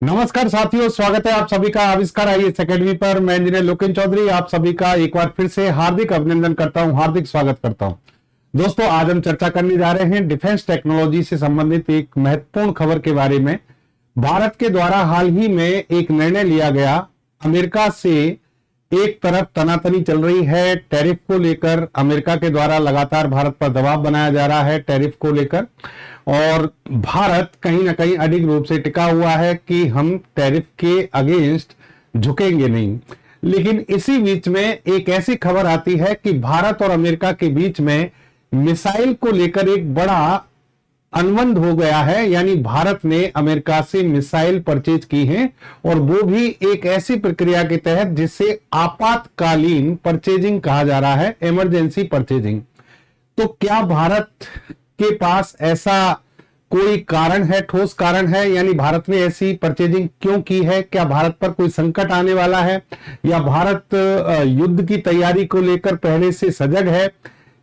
नमस्कार साथियों, स्वागत है आप सभी का आविष्कार आईएएस एकेडमी पर। मैं इंजीनियर लोकेन चौधरी आप सभी का एक बार फिर से हार्दिक अभिनंदन करता हूं, हार्दिक स्वागत करता हूं। दोस्तों, आज हम चर्चा करने जा रहे हैं डिफेंस टेक्नोलॉजी से संबंधित एक महत्वपूर्ण खबर के बारे में। भारत के द्वारा हाल ही में एक निर्णय लिया गया। अमेरिका से एक तरफ तनातनी चल रही है टैरिफ को लेकर, अमेरिका के द्वारा लगातार भारत पर दबाव बनाया जा रहा है टैरिफ को लेकर, और भारत कहीं ना कहीं अडिग रूप से टिका हुआ है कि हम टैरिफ के अगेंस्ट झुकेंगे नहीं। लेकिन इसी बीच में एक ऐसी खबर आती है कि भारत और अमेरिका के बीच में मिसाइल को लेकर एक बड़ा अनुबंध हो गया है, यानी भारत ने अमेरिका से मिसाइल परचेज की है, और वो भी एक ऐसी प्रक्रिया के तहत जिसे आपातकालीन परचेजिंग कहा जा रहा है, इमरजेंसी परचेजिंग। तो क्या भारत के पास ऐसा कोई कारण है, ठोस कारण है, यानी भारत ने ऐसी परचेजिंग क्यों की है? क्या भारत पर कोई संकट आने वाला है, या भारत युद्ध की तैयारी को लेकर पहले से सजग है?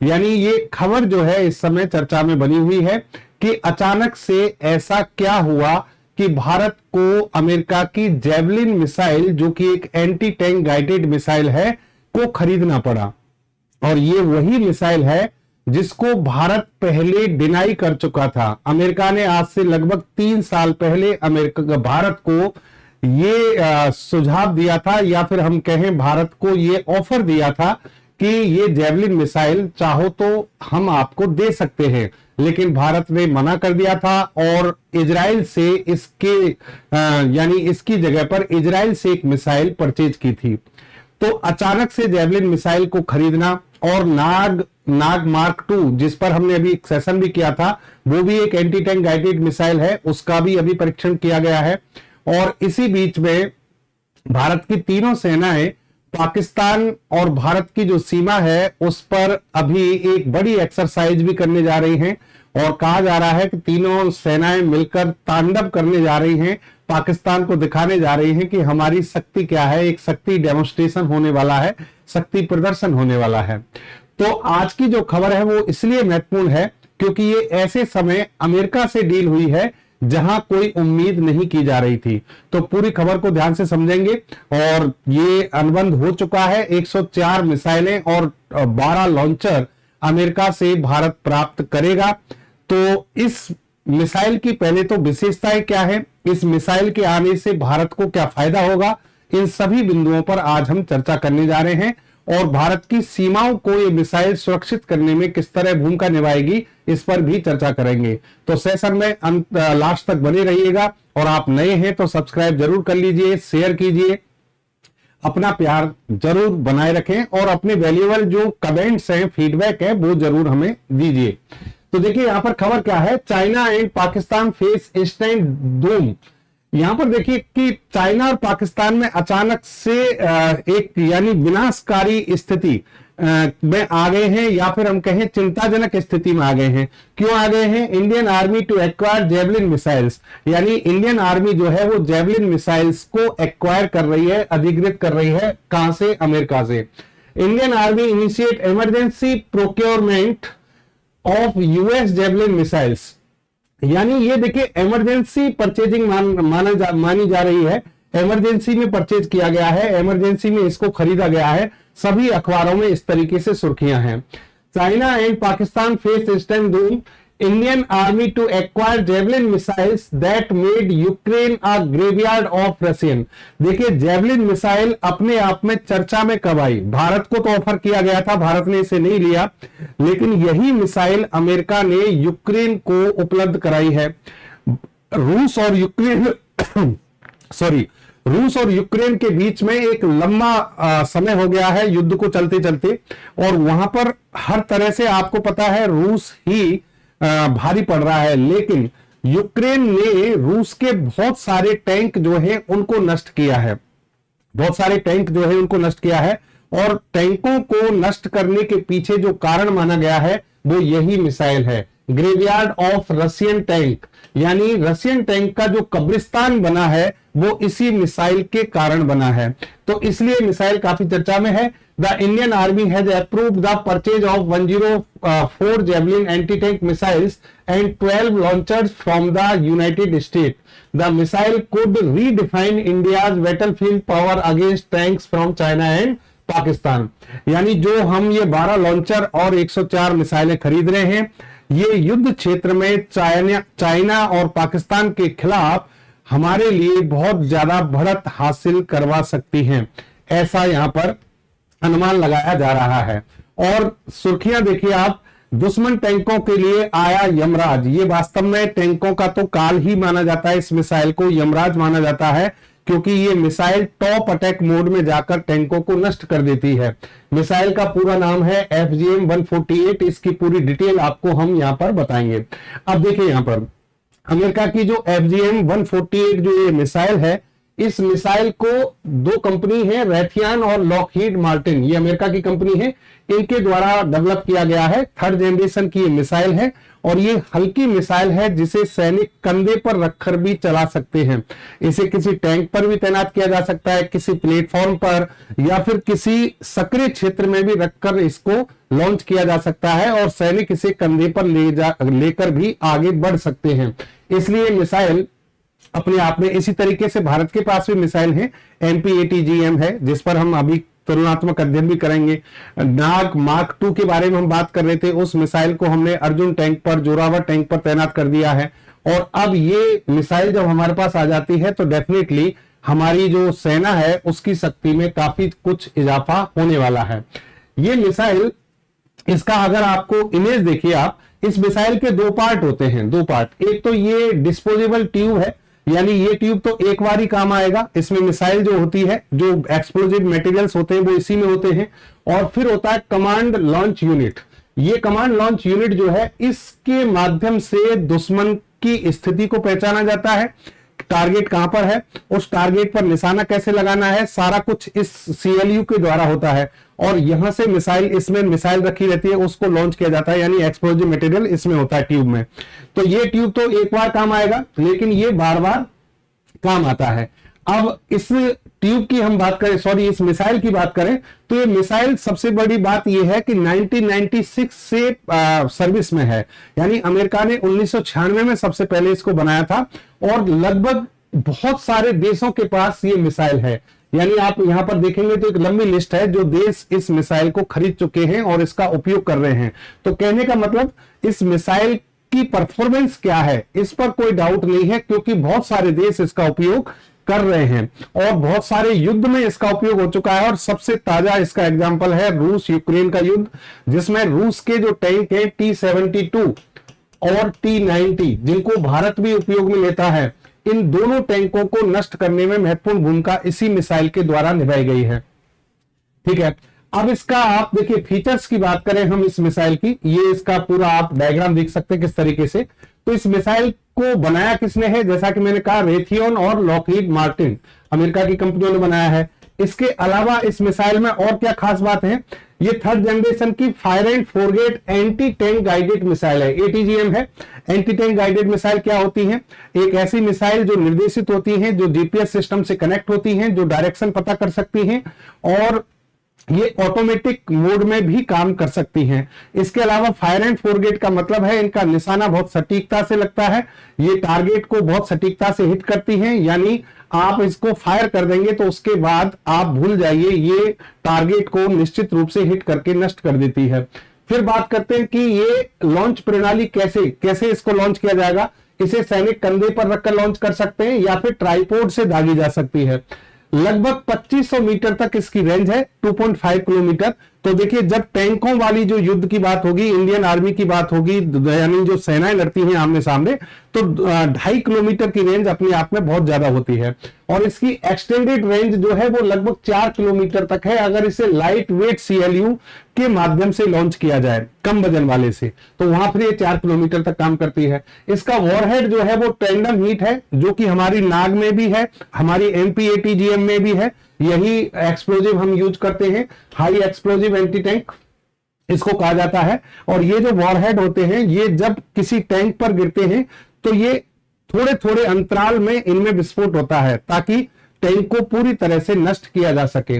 यानी ये खबर जो है इस समय चर्चा में बनी हुई है कि अचानक से ऐसा क्या हुआ कि भारत को अमेरिका की जेवलिन मिसाइल, जो कि एक एंटी टैंक गाइडेड मिसाइल है, को खरीदना पड़ा। और ये वही मिसाइल है जिसको भारत पहले डिनाई कर चुका था। अमेरिका ने आज से लगभग 3 साल पहले भारत को ये सुझाव दिया था, या फिर हम कहें भारत को ये ऑफर दिया था कि ये जेवलिन मिसाइल चाहो तो हम आपको दे सकते हैं, लेकिन भारत ने मना कर दिया था और इजराइल से इसके यानी इसकी जगह पर इजराइल से एक मिसाइल परचेज की थी। तो अचानक से जेवलिन मिसाइल को खरीदना, और नाग मार्क 2 जिस पर हमने अभी एक सेशन भी किया था, वो भी एक एंटी टैंक गाइडेड मिसाइल है, उसका भी अभी परीक्षण किया गया है। और इसी बीच में भारत की तीनों सेनाएं पाकिस्तान और भारत की जो सीमा है उस पर अभी एक बड़ी एक्सरसाइज भी करने जा रही हैं, और कहा जा रहा है कि तीनों सेनाएं मिलकर तांडव करने जा रही हैं, पाकिस्तान को दिखाने जा रही हैं कि हमारी शक्ति क्या है। एक शक्ति डेमोन्स्ट्रेशन होने वाला है, शक्ति प्रदर्शन होने वाला है। तो आज की जो खबर है वो इसलिए महत्वपूर्ण है क्योंकि ये ऐसे समय अमेरिका से डील हुई है जहां कोई उम्मीद नहीं की जा रही थी। तो पूरी खबर को ध्यान से समझेंगे। और ये अनुबंध हो चुका है, 104 मिसाइलें और 12 लॉन्चर अमेरिका से भारत प्राप्त करेगा। तो इस मिसाइल की पहले तो विशेषताएं क्या है, इस मिसाइल के आने से भारत को क्या फायदा होगा, इन सभी बिंदुओं पर आज हम चर्चा करने जा रहे हैं। और भारत की सीमाओं को ये मिसाइल सुरक्षित करने में किस तरह भूमिका निभाएगी, इस पर भी चर्चा करेंगे। तो सेशन में लास्ट तक बने रहिएगा, और आप नए हैं तो सब्सक्राइब जरूर कर लीजिए, शेयर कीजिए, अपना प्यार जरूर बनाए रखें, और अपने वैल्यूएबल जो कमेंट्स हैं, फीडबैक है, वो जरूर हमें दीजिए। तो देखिए यहां पर खबर क्या है, China and Pakistan face instant Doom. यहां पर देखिए कि चाइना और पाकिस्तान में अचानक से एक यानी विनाशकारी स्थिति में आ गए हैं, या फिर हम कहें चिंताजनक स्थिति में आ गए हैं। क्यों आ गए हैं? Indian army to acquire javelin missiles, यानी इंडियन आर्मी जो है वो जेवलिन मिसाइल्स को एक्वायर कर रही है, अधिग्रहित कर रही है। कहां से? अमेरिका से। Indian army initiate emergency procurement of US javelin missiles, यानी ये देखिए इमरजेंसी परचेजिंग मानी जा रही है। इमरजेंसी में परचेज किया गया है, इमरजेंसी में इसको खरीदा गया है। सभी अखबारों में इस तरीके से सुर्खियां हैं। China and Pakistan face instant doom, Indian army to acquire javelin missiles that made Ukraine a graveyard of Russian. देखिए जेवलिन मिसाइल अपने आप में चर्चा में कब आई? भारत को तो ऑफर किया गया था, भारत ने इसे नहीं लिया, लेकिन यही मिसाइल अमेरिका ने यूक्रेन को उपलब्ध कराई है। रूस और यूक्रेन रूस और यूक्रेन के बीच में एक लंबा समय हो गया है युद्ध को चलते चलते, और वहां पर हर तरह से आपको पता है रूस ही भारी पड़ रहा है। लेकिन यूक्रेन ने रूस के बहुत सारे टैंक जो हैं उनको नष्ट किया है, बहुत सारे टैंक जो है उनको नष्ट किया है। और टैंकों को नष्ट करने के पीछे जो कारण माना गया है वो यही मिसाइल है। ग्रेवयार्ड ऑफ रशियन टैंक, यानी रशियन टैंक का जो कब्रिस्तान बना है वो इसी मिसाइल के कारण बना है। तो इसलिए मिसाइल काफी चर्चा में है। The Indian army has approved the purchase of 104 javelin anti tank missiles and 12 launchers from the United state. The missile could redefine India's battlefield power against tanks from China and Pakistan. यानी जो हम ये 12 launcher और 104 मिसाइलें खरीद रहे हैं, ये युद्ध क्षेत्र में चाइना और पाकिस्तान के खिलाफ हमारे लिए बहुत ज्यादा बढ़त हासिल करवा सकती हैं, ऐसा यहां पर अनुमान लगाया जा रहा है। और सुर्खियां देखिए आप, दुश्मन टैंकों के लिए आया यमराज। ये वास्तव में टैंकों का तो काल ही माना जाता है, इस मिसाइल को यमराज माना जाता है क्योंकि ये मिसाइल टॉप अटैक मोड में जाकर टैंकों को नष्ट कर देती है। मिसाइल का पूरा नाम है FGM-148। इसकी पूरी डिटेल आपको हम यहां पर बताएंगे। अब देखिए यहां पर अमेरिका की जो FGM-148 जो ये मिसाइल है, इस मिसाइल को दो कंपनी है, रैथियन और लॉकहीड मार्टिन, ये अमेरिका की कंपनी है, इनके द्वारा डेवलप किया गया है। थर्ड जनरेशन की ये मिसाइल है और ये हल्की मिसाइल है जिसे सैनिक कंधे पर रखकर भी चला सकते हैं। इसे किसी टैंक पर भी तैनात किया जा सकता है, किसी प्लेटफॉर्म पर या फिर किसी सक्रिय क्षेत्र में भी रखकर इसको लॉन्च किया जा सकता है और सैनिक इसे कंधे पर लेकर भी आगे बढ़ सकते हैं। इसलिए मिसाइल अपने आप में, इसी तरीके से भारत के पास भी मिसाइल है, MPATGM है, जिस पर हम अभी तुलनात्मक अध्ययन भी करेंगे। नाग मार्क 2 के बारे में हम बात कर रहे थे, उस मिसाइल को हमने अर्जुन टैंक पर, जोरावर टैंक पर तैनात कर दिया है। और अब ये मिसाइल जब हमारे पास आ जाती है तो डेफिनेटली हमारी जो सेना है उसकी शक्ति में काफी कुछ इजाफा होने वाला है। ये मिसाइल, इसका अगर आपको इमेज देखिए आप, इस मिसाइल के दो पार्ट होते हैं, दो पार्ट। एक तो ये डिस्पोजेबल ट्यूब है, यानी ये ट्यूब तो एक बार ही काम आएगा। इसमें मिसाइल जो होती है, जो एक्सप्लोजिव मटेरियल्स होते हैं वो इसी में होते हैं। और फिर होता है कमांड लॉन्च यूनिट। ये कमांड लॉन्च यूनिट जो है, इसके माध्यम से दुश्मन की स्थिति को पहचाना जाता है, टारगेट कहां पर है, उस टारगेट पर निशाना कैसे लगाना है, सारा कुछ इस CLU के द्वारा होता है। और यहां से मिसाइल, इसमें मिसाइल रखी रहती है, उसको लॉन्च किया जाता है, यानी एक्सप्लोजिव मटेरियल इसमें होता है ट्यूब में। तो ये ट्यूब तो एक बार काम आएगा, लेकिन ये बार बार काम आता है। अब इस ट्यूब की हम बात करें, सॉरी इस मिसाइल की बात करें, तो ये मिसाइल सबसे बड़ी बात ये है कि 1996 से सर्विस में है। यानी अमेरिका ने 1996 में सबसे पहले इसको बनाया था और लगभग बहुत सारे देशों के पास ये मिसाइल है। यानी आप यहां पर देखेंगे तो एक लंबी लिस्ट है जो देश इस मिसाइल को खरीद चुके हैं और इसका उपयोग कर रहे हैं। तो कहने का मतलब, इस मिसाइल की परफॉर्मेंस क्या है इस पर कोई डाउट नहीं है, क्योंकि बहुत सारे देश इसका उपयोग कर रहे हैं और बहुत सारे युद्ध में इसका उपयोग हो चुका है। और सबसे ताजा इसका एग्जांपल है रूस यूक्रेन का युद्ध, जिसमें रूस के जो टैंक है T-72 और T-90, जिनको भारत भी उपयोग में लेता है, इन दोनों टैंकों को नष्ट करने में महत्वपूर्ण भूमिका इसी मिसाइल के द्वारा निभाई गई है। ठीक है, अब इसका आप देखिए फीचर्स की बात करें हम इस मिसाइल की, ये इसका पूरा आप डायग्राम देख सकते हैं किस तरीके से। तो इस मिसाइल को बनाया किसने है, जैसा कि मैंने कहा रेथियन और लॉकहीड मार्टिन अमेरिका की कंपनियों ने बनाया है। इसके अलावा इस मिसाइल में और क्या खास बात है, ये थर्ड जनरेशन की fire and forget anti tank guided missile है, ATGM है। एंटी टैंक गाइडेड मिसाइल क्या होती है, एक ऐसी मिसाइल जो निर्देशित होती है, जो GPS सिस्टम से कनेक्ट होती है, जो डायरेक्शन पता कर सकती है और ये ऑटोमेटिक मोड में भी काम कर सकती हैं। इसके अलावा फायर एंड फोरगेट का मतलब है इनका निशाना बहुत सटीकता से लगता है, ये टारगेट को बहुत सटीकता से हिट करती हैं। यानी आप इसको फायर कर देंगे तो उसके बाद आप भूल जाइए, ये टारगेट को निश्चित रूप से हिट करके नष्ट कर देती है। फिर बात करते हैं कि ये लॉन्च प्रणाली कैसे इसको लॉन्च किया जाएगा। इसे सैनिक कंधे पर रखकर लॉन्च कर सकते हैं या फिर ट्राइपोड से दागी जा सकती है। लगभग 2500 मीटर तक इसकी रेंज है, 2.5 किलोमीटर। तो देखिए, जब टैंकों वाली जो युद्ध की बात होगी, इंडियन आर्मी की बात होगी, यानी जो सेनाएं लड़ती हैं आमने सामने, तो 2.5 किलोमीटर की रेंज अपने आप में बहुत ज्यादा होती है। और इसकी एक्सटेंडेड रेंज जो है वो लगभग 4 किलोमीटर तक है, अगर इसे लाइट वेट CLU के माध्यम से लॉन्च किया जाए, कम वजन वाले से, तो वहां फिर ये 4 किलोमीटर तक काम करती है। इसका वॉरहेड जो है वो टैंडम हीट है, जो कि हमारी नाग में भी है, हमारी MPATGM में भी है। यही एक्सप्लोजिव हम यूज करते हैं, हाई एक्सप्लोजिव एंटी टैंक। इसको कहा जाता है। और ये जो वॉरहेड होते हैं, ये जब किसी टैंक पर गिरते हैं तो ये थोड़े थोड़े अंतराल में इनमें विस्फोट होता है ताकि टैंक को पूरी तरह से नष्ट किया जा सके।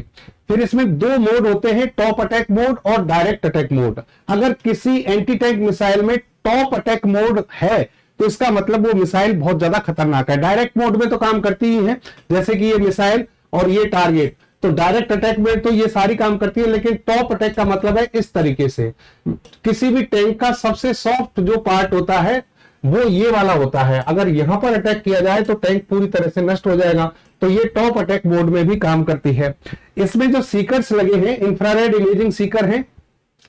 फिर इसमें दो मोड होते हैं, टॉप अटैक मोड और डायरेक्ट अटैक मोड। अगर किसी एंटी टैंक मिसाइल में टॉप अटैक मोड है तो इसका मतलब वो मिसाइल बहुत ज्यादा खतरनाक है। डायरेक्ट मोड में तो काम करती ही है, जैसे कि ये मिसाइल और ये टारगेट। तो डायरेक्ट अटैक में तो ये सारी काम करती है, लेकिन टॉप अटैक का मतलब है इस तरीके से, किसी भी टैंक का सबसे सॉफ्ट जो पार्ट होता है वो ये वाला होता है। अगर यहां पर अटैक किया जाए तो टैंक पूरी तरह से नष्ट हो जाएगा। तो ये टॉप अटैक मोड में भी काम करती है। इसमें जो सीकर्स लगे हैं, इंफ्रारेड इमेजिंग सीकर हैं।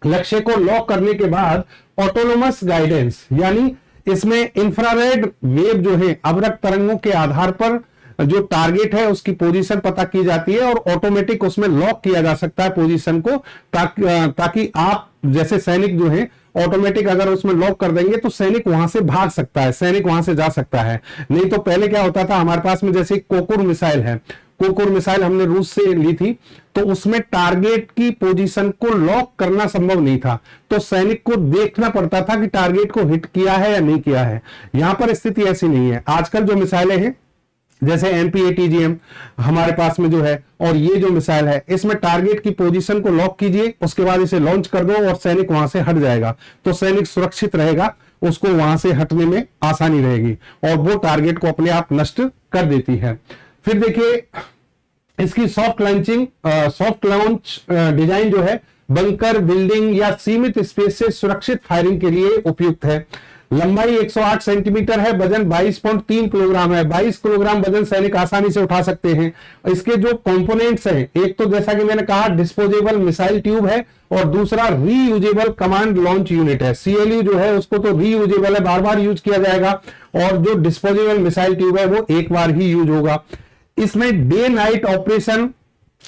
लक्ष्य को लॉक करने के बाद ऑटोनोमस गाइडेंस, यानी इसमें इंफ्रारेड वेव जो है, अवरक्त तरंगों के आधार पर जो टारगेट है उसकी पोजीशन पता की जाती है और ऑटोमेटिक उसमें लॉक किया जा सकता है पोजीशन को, ताकि आप जैसे सैनिक जो है ऑटोमेटिक अगर उसमें लॉक कर देंगे तो सैनिक वहां से भाग सकता है, सैनिक वहां से जा सकता है। नहीं तो पहले क्या होता था, हमारे पास में जैसे कोकुर मिसाइल है, कोकुर मिसाइल हमने रूस से ली थी, तो उसमें टारगेट की पोजीशन को लॉक करना संभव नहीं था, तो सैनिक को देखना पड़ता था कि टारगेट को हिट किया है या नहीं किया है। यहां पर स्थिति ऐसी नहीं है। आजकल जो मिसाइलें हैं जैसे MPATGM हमारे पास में जो है, और ये जो मिसाइल है, इसमें टारगेट की पोजीशन को लॉक कीजिए, उसके बाद इसे लॉन्च कर दो और सैनिक वहां से हट जाएगा, तो सैनिक सुरक्षित रहेगा, उसको वहां से हटने में आसानी रहेगी और वो टारगेट को अपने आप नष्ट कर देती है। फिर देखिए इसकी सॉफ्ट लॉन्च डिजाइन जो है बंकर, बिल्डिंग या सीमित स्पेस से सुरक्षित फायरिंग के लिए उपयुक्त है। लंबाई 108 सेंटीमीटर है, वजन 22.3 किलोग्राम है। 22 किलोग्राम वजन सैनिक आसानी से उठा सकते हैं। इसके जो कंपोनेंट्स हैं, एक तो जैसा कि मैंने कहा डिस्पोजेबल मिसाइल ट्यूब है और दूसरा रीयूजेबल कमांड लॉन्च यूनिट है। CLU जो है उसको तो रीयूजेबल है, बार बार यूज किया जाएगा, और जो डिस्पोजेबल मिसाइल ट्यूब है वो एक बार ही यूज होगा। इसमें डे नाइट ऑपरेशन,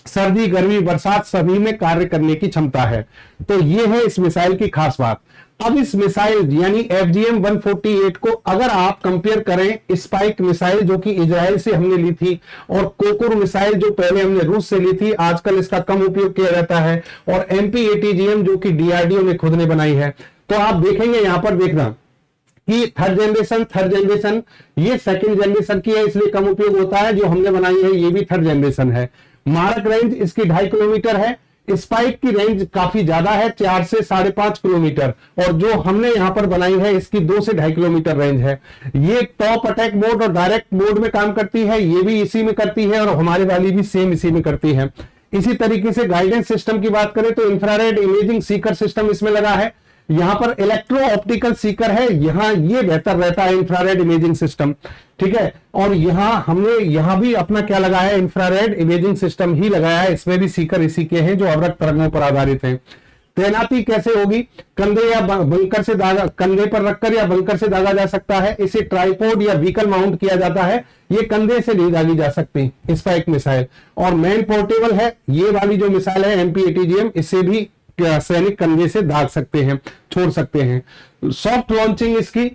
सर्दी गर्मी बरसात सभी में कार्य करने की क्षमता है। तो ये है इस मिसाइल की खास बात। अब इस मिसाइल यानी FGM-148 को अगर आप कंपेयर करें स्पाइक मिसाइल जो कि इजराइल से हमने ली थी, और कोकुर मिसाइल जो पहले हमने रूस से ली थी, आजकल इसका कम उपयोग किया जाता है, और MPATGM जो कि DRDO ने खुद ने बनाई है, तो आप देखेंगे यहां पर देखना कि थर्ड जनरेशन ये सेकंड जनरेशन की है, इसलिए कम उपयोग होता है। जो हमने बनाई है ये भी थर्ड जनरेशन है। मारक रेंज इसकी 2.5 किलोमीटर है। स्पाइक की रेंज काफी ज्यादा है, 4 से 5.5 किलोमीटर, और जो हमने यहां पर बनाई है इसकी 2 से 2.5 किलोमीटर रेंज है। ये टॉप अटैक मोड और डायरेक्ट मोड में काम करती है, ये भी इसी में करती है और हमारी वाली भी सेम इसी में करती है। इसी तरीके से गाइडेंस सिस्टम की बात करें तो इंफ्रारेड इमेजिंग सीकर सिस्टम इसमें लगा है। यहां पर इलेक्ट्रो ऑप्टिकल सीकर है, यहां ये बेहतर रहता है इंफ्रारेड इमेजिंग सिस्टम, ठीक है। और हमने यहां भी अपना क्या लगाया है, इंफ्रारेड इमेजिंग सिस्टम ही लगाया है। इसमें भी सीकर इसी के हैं जो अवरक्त तरंगों पर आधारित है। तैनाती कैसे होगी, कंधे या बंकर से दागा, कंधे पर रखकर या बंकर से दागा जा सकता है। इसे ट्राइपॉड या व्हीकल माउंट किया जाता है, ये कंधे से नहीं दागी जा सकती स्पाइक मिसाइल। और मैन पोर्टेबल है, ये वाली जो मिसाइल है MPATGM, इससे भी सैनिक कंधे से दाग सकते हैं, छोड़ सकते हैं। सॉफ्ट लॉन्चिंग इसकी,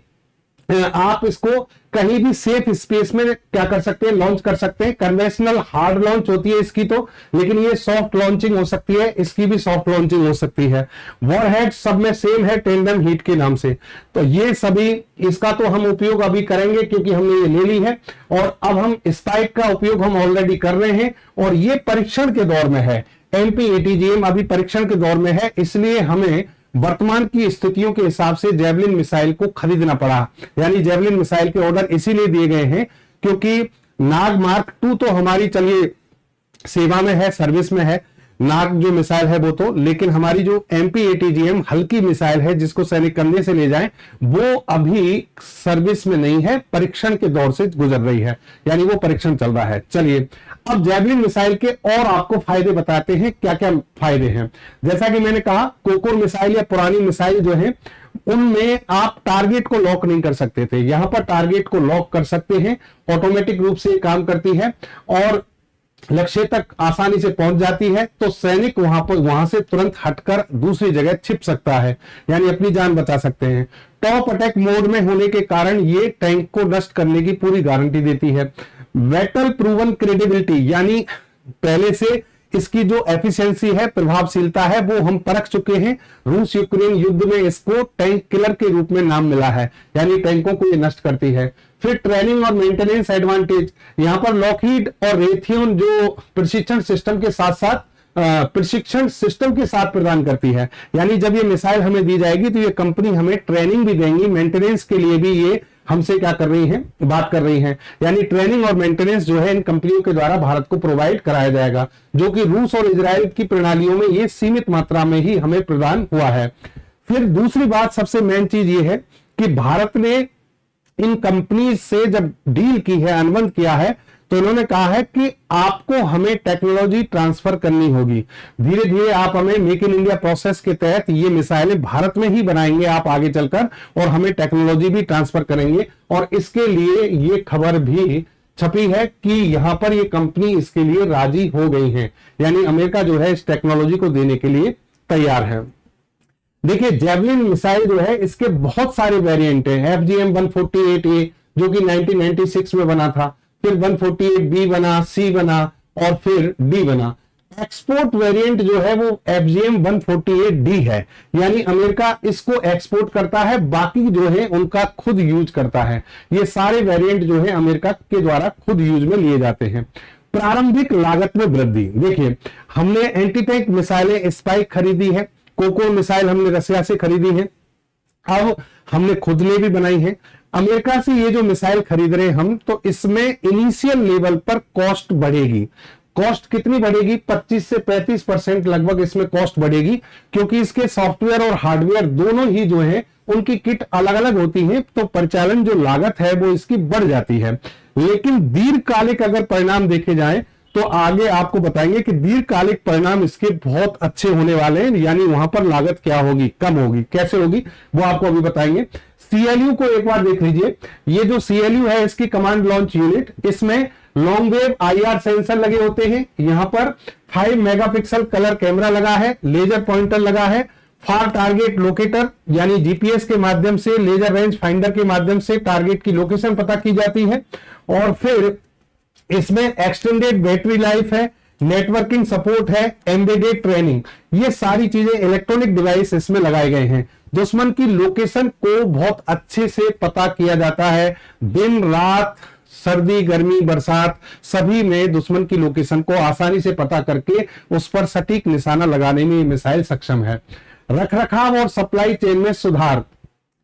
आप इसको कहीं भी सेफ स्पेस में क्या कर सकते हैं, लॉन्च कर सकते हैं। कन्वेंशनल हार्ड लॉन्च होती है इसकी तो, लेकिन ये सॉफ्ट लॉन्चिंग हो सकती है, इसकी भी सॉफ्ट लॉन्चिंग हो सकती है। वॉरहेड सब में सेम है, टेंडम हीट के नाम से। तो ये सभी, इसका तो हम उपयोग अभी करेंगे क्योंकि हमने ये ले ली है, और अब हम स्पाइक का उपयोग हम ऑलरेडी कर रहे हैं और ये परीक्षण के दौर में है। MPATGM अभी परीक्षण के दौर में है, इसलिए हमें वर्तमान की स्थितियों के हिसाब से जेवलिन मिसाइल को खरीदना पड़ा। यानी जेवलिन मिसाइल के ऑर्डर इसीलिए दिए गए हैं क्योंकि नाग मार्क 2 तो हमारी चलिए सेवा में है, सर्विस में है, नाग जो मिसाइल है वो तो, लेकिन हमारी जो MPATGM हल्की मिसाइल है जिसको सैनिक कंधे से ले जाएं, वो अभी सर्विस में नहीं है, परीक्षण के दौर से गुजर रही है, यानी वो परीक्षण चल रहा है। चलिए अब जेवलिन मिसाइल के और आपको फायदे बताते हैं, क्या क्या फायदे हैं। जैसा कि मैंने कहा, कोकुर मिसाइल या पुरानी मिसाइल जो है उनमें आप टारगेट को लॉक नहीं कर सकते थे, यहां पर टारगेट को लॉक कर सकते हैं, ऑटोमेटिक रूप से काम करती है और लक्ष्य तक आसानी से पहुंच जाती है। तो सैनिक वहां से तुरंत हटकर दूसरी जगह छिप सकता है, यानी अपनी जान बचा सकते हैं। टॉप अटैक मोड में होने के कारण ये टैंक को नष्ट करने की पूरी गारंटी देती है। बैटल प्रूवन क्रेडिबिलिटी, यानी पहले से इसकी जो एफिशिएंसी है, प्रभावशीलता है, वो हम परख चुके हैं। रूस यूक्रेन युद्ध में इसको टैंक किलर के रूप में नाम मिला है, यानी टैंकों को ये नष्ट करती है। फिर ट्रेनिंग और मेंटेनेंस एडवांटेज, यहां पर लॉकहीड और रेथियन जो प्रशिक्षण सिस्टम के साथ प्रदान करती है, यानी जब ये मिसाइल हमें दी जाएगी तो ये कंपनी हमें ट्रेनिंग भी देंगी, मेंटेनेंस के लिए भी ये हमसे क्या कर रही हैं, बात कर रही हैं। यानी ट्रेनिंग और मेंटेनेंस जो है इन कंपनियों के द्वारा भारत को प्रोवाइड कराया जाएगा, जो कि रूस और इजराइल की प्रणालियों में ये सीमित मात्रा में ही हमें प्रदान हुआ है। फिर दूसरी बात, सबसे मेन चीज ये है कि भारत ने इन कंपनी से जब डील की है, अनुबंध किया है, तो इन्होंने कहा है कि आपको हमें टेक्नोलॉजी ट्रांसफर करनी होगी। धीरे धीरे आप हमें मेक इन इंडिया प्रोसेस के तहत ये मिसाइलें भारत में ही बनाएंगे आप आगे चलकर, और हमें टेक्नोलॉजी भी ट्रांसफर करेंगे। और इसके लिए ये खबर भी छपी है कि यहां पर ये कंपनी इसके लिए राजी हो गई है, यानी अमेरिका जो है इस टेक्नोलॉजी को देने के लिए तैयार है। देखिए, जेवलिन मिसाइल जो है इसके बहुत सारे वेरिएंट हैं। FGM 148A जो कि 1996 में बना था, फिर 148B बना, C बना और फिर D बना। एक्सपोर्ट वेरिएंट जो है वो FGM 148D है, यानी अमेरिका इसको एक्सपोर्ट करता है, बाकी जो है उनका खुद यूज करता है। ये सारे वेरिएंट जो है अमेरिका के द्वारा खुद यूज में लिए जाते हैं। प्रारंभिक लागत में वृद्धि, देखिए हमने एंटी टैंक मिसाइलें स्पाइक खरीदी है, कोको मिसाइल हमने रसिया से खरीदी है, अब हमने खुद ने भी बनाई है। अमेरिका से ये जो मिसाइल खरीद रहे हैं हम, तो इसमें इनिशियल लेवल पर कॉस्ट बढ़ेगी। कॉस्ट कितनी बढ़ेगी? 25 से 35% लगभग इसमें कॉस्ट बढ़ेगी, क्योंकि इसके सॉफ्टवेयर और हार्डवेयर दोनों ही जो है उनकी किट अलग अलग होती है, तो परिचालन जो लागत है वो इसकी बढ़ जाती है। लेकिन दीर्घकालिक अगर परिणाम देखे जाए तो आगे आपको बताएंगे कि दीर्घकालिक परिणाम इसके बहुत अच्छे होने वाले हैं, यानी वहां पर लागत क्या होगी, कम होगी। कैसे होगी वो आपको अभी बताएंगे। CLU को एक बार देख लीजिए। ये जो CLU है इसकी कमांड लॉन्च यूनिट, इसमें लॉन्ग वेव IR सेंसर लगे होते हैं। यहां पर 5 मेगापिक्सल कलर कैमरा लगा है, लेजर पॉइंटर लगा है, फार टारगेट लोकेटर यानी GPS के माध्यम से, लेजर रेंज फाइंडर के माध्यम से टारगेट की लोकेशन पता की जाती है। और फिर इसमें एक्सटेंडेड बैटरी लाइफ है, नेटवर्किंग सपोर्ट है, एम्बेडेड ट्रेनिंग, ये सारी चीजें इलेक्ट्रॉनिक डिवाइस इसमें लगाए गए हैं। दुश्मन की लोकेशन को बहुत अच्छे से पता किया जाता है, दिन रात, सर्दी गर्मी बरसात सभी में दुश्मन की लोकेशन को आसानी से पता करके उस पर सटीक निशाना लगाने में ये मिसाइल सक्षम है। रखरखाव और सप्लाई चेन में सुधार,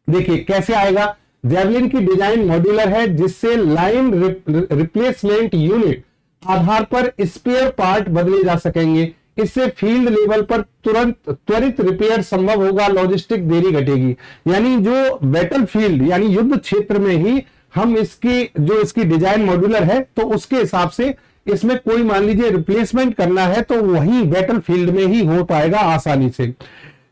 देखिए कैसे आएगा। जेवलिन की डिजाइन मॉड्यूलर है, जिससे लाइन रिप्लेसमेंट यूनिट आधार पर स्पेयर पार्ट बदले जा सकेंगे। इससे फील्ड लेवल पर तुरंत त्वरित रिपेयर संभव होगा, लॉजिस्टिक देरी घटेगी। यानी जो बैटल फील्ड यानी युद्ध क्षेत्र में ही हम इसकी डिजाइन मॉड्यूलर है, तो उसके हिसाब से इसमें कोई मान लीजिए रिप्लेसमेंट करना है तो वही बैटल फील्ड में ही हो पाएगा आसानी से।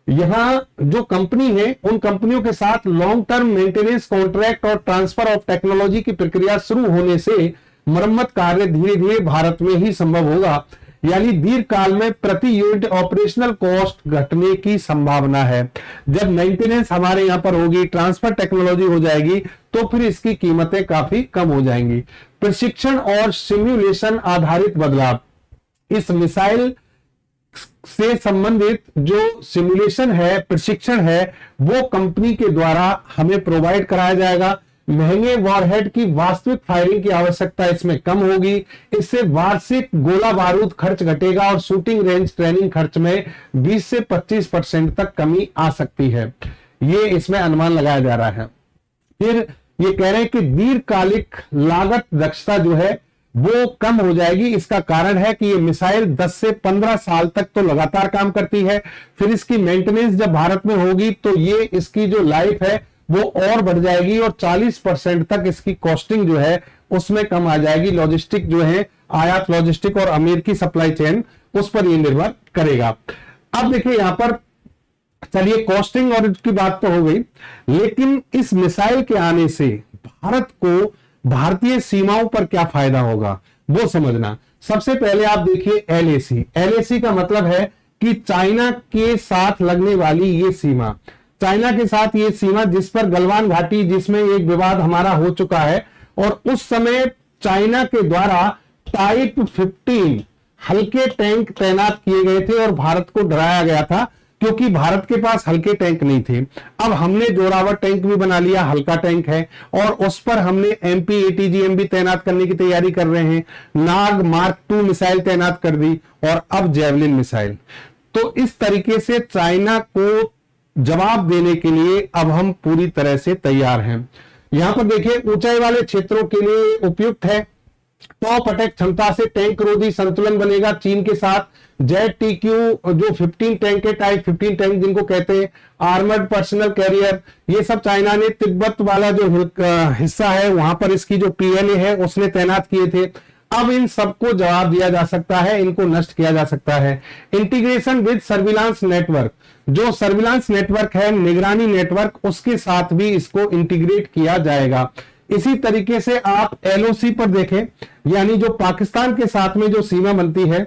यहां जो कंपनी है उन कंपनियों के साथ लॉन्ग टर्म मेंटेनेंस कॉन्ट्रैक्ट और ट्रांसफर ऑफ टेक्नोलॉजी की प्रक्रिया शुरू होने से मरम्मत कार्य धीरे धीरे भारत में ही संभव होगा। यानी दीर्घ काल में प्रति यूनिट ऑपरेशनल कॉस्ट घटने की संभावना है। जब मेंटेनेंस हमारे यहां पर होगी, ट्रांसफर टेक्नोलॉजी हो जाएगी, तो फिर इसकी कीमतें काफी कम हो जाएंगी। प्रशिक्षण और सिमुलेशन आधारित बदलाव, इस मिसाइल से संबंधित जो सिमुलेशन है, प्रशिक्षण है, वो कंपनी के द्वारा हमें प्रोवाइड कराया जाएगा। महंगे वॉरहेड की वास्तविक फायरिंग की आवश्यकता इसमें कम होगी। इससे वार्षिक गोला बारूद खर्च घटेगा और शूटिंग रेंज ट्रेनिंग खर्च में 20 से 25% तक कमी आ सकती है, ये इसमें अनुमान लगाया जा रहा है। फिर ये कह रहे हैं कि दीर्घकालिक लागत दक्षता जो है वो कम हो जाएगी। इसका कारण है कि ये मिसाइल 10 से 15 साल तक तो लगातार काम करती है। फिर इसकी मेंटेनेंस जब भारत में होगी तो ये इसकी जो लाइफ है वो और बढ़ जाएगी और 40% तक इसकी कॉस्टिंग जो है उसमें कम आ जाएगी। लॉजिस्टिक जो है, आयात लॉजिस्टिक और अमेरिकी सप्लाई चेन, उस पर ये निर्भर करेगा। अब देखिए यहां पर, चलिए कॉस्टिंग और इसकी बात तो हो गई, लेकिन इस मिसाइल के आने से भारत को भारतीय सीमाओं पर क्या फायदा होगा वो समझना। सबसे पहले आप देखिए LAC। LAC का मतलब है कि चाइना के साथ लगने वाली ये सीमा, चाइना के साथ ये सीमा जिस पर गलवान घाटी, जिसमें एक विवाद हमारा हो चुका है, और उस समय चाइना के द्वारा टाइप 15 हल्के टैंक तैनात किए गए थे और भारत को डराया गया था क्योंकि भारत के पास हल्के टैंक नहीं थे। अब हमने जोरावर टैंक भी बना लिया, हल्का टैंक है, और उस पर हमने MP ATGM भी तैनात करने की तैयारी कर रहे हैं। नाग मार्क 2 मिसाइल तैनात कर दी और अब जेवलिन मिसाइल। तो इस तरीके से चाइना को जवाब देने के लिए अब हम पूरी तरह से तैयार हैं। यहां पर देखिए, ऊंचाई वाले क्षेत्रों के लिए उपयुक्त है। टॉप अटैक क्षमता से टैंक रोधी संतुलन बनेगा चीन के साथ। ZTQ जो 15 टैंक है, टाइप 15 टैंक जिनको कहते हैं, आर्मर्ड पर्सनल कैरियर, ये सब चाइना ने तिब्बत वाला जो हिस्सा है वहां पर इसकी जो PLA है उसने तैनात किए थे। अब इन सबको जवाब दिया जा सकता है, इनको नष्ट किया जा सकता है। इंटीग्रेशन विद सर्विलांस नेटवर्क, जो सर्विलांस नेटवर्क है, निगरानी नेटवर्क, उसके साथ भी इसको इंटीग्रेट किया जाएगा। इसी तरीके से आप LOC पर देखें, यानी जो पाकिस्तान के साथ में जो सीमा बनती है,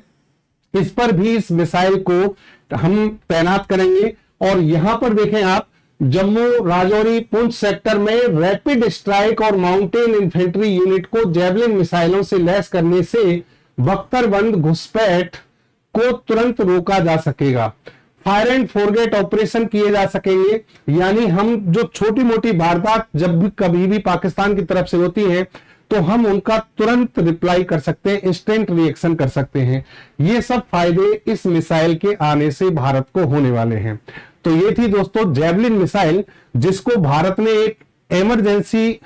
इस पर भी इस मिसाइल को हम तैनात करेंगे। और यहां पर देखें आप, जम्मू राजौरी पुंछ सेक्टर में रैपिड स्ट्राइक और माउंटेन इन्फेंट्री यूनिट को जेवलिन मिसाइलों से लैस करने से बख्तरबंद घुसपैठ को तुरंत रोका जा सकेगा। फायर एंड फॉरगेट ऑपरेशन किए जा सकेंगे, यानी हम जो छोटी मोटी वारदात जब भी कभी भी पाकिस्तान की तरफ से होती है तो हम उनका तुरंत रिप्लाई कर सकते हैं, इंस्टेंट रिएक्शन कर सकते हैं। ये सब फायदे इस मिसाइल के आने से भारत को होने वाले हैं। तो ये थी दोस्तों जेवलिन मिसाइल, जिसको भारत ने एक इमरजेंसी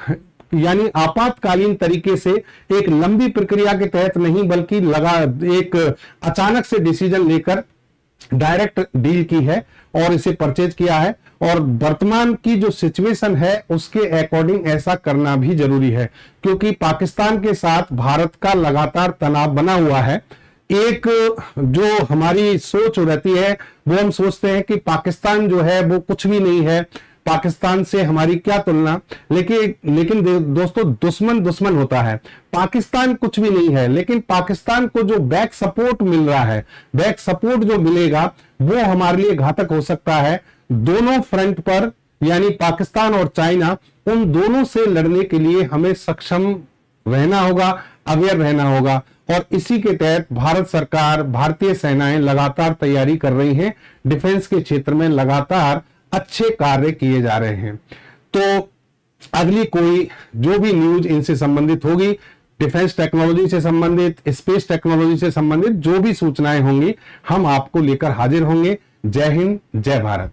यानी आपातकालीन तरीके से, एक लंबी प्रक्रिया के तहत नहीं बल्कि एक अचानक से डिसीजन लेकर डायरेक्ट डील की है और इसे परचेज किया है। और वर्तमान की जो सिचुएशन है उसके अकॉर्डिंग ऐसा करना भी जरूरी है, क्योंकि पाकिस्तान के साथ भारत का लगातार तनाव बना हुआ है। एक जो हमारी सोच रहती है वो हम सोचते हैं कि पाकिस्तान जो है वो कुछ भी नहीं है, पाकिस्तान से हमारी क्या तुलना, लेकिन दोस्तों दुश्मन होता है। पाकिस्तान कुछ भी नहीं है, लेकिन पाकिस्तान को जो बैक सपोर्ट मिल रहा है, बैक सपोर्ट जो मिलेगा वो हमारे लिए घातक हो सकता है। दोनों फ्रंट पर, यानी पाकिस्तान और चाइना, उन दोनों से लड़ने के लिए हमें सक्षम रहना होगा, अवेयर रहना होगा। और इसी के तहत भारत सरकार, भारतीय सेनाएं लगातार तैयारी कर रही हैं। डिफेंस के क्षेत्र में लगातार अच्छे कार्य किए जा रहे हैं। तो अगली कोई जो भी न्यूज इनसे संबंधित होगी, डिफेंस टेक्नोलॉजी से संबंधित, स्पेस टेक्नोलॉजी से संबंधित जो भी सूचनाएं होंगी, हम आपको लेकर हाजिर होंगे। जय हिंद, जय भारत।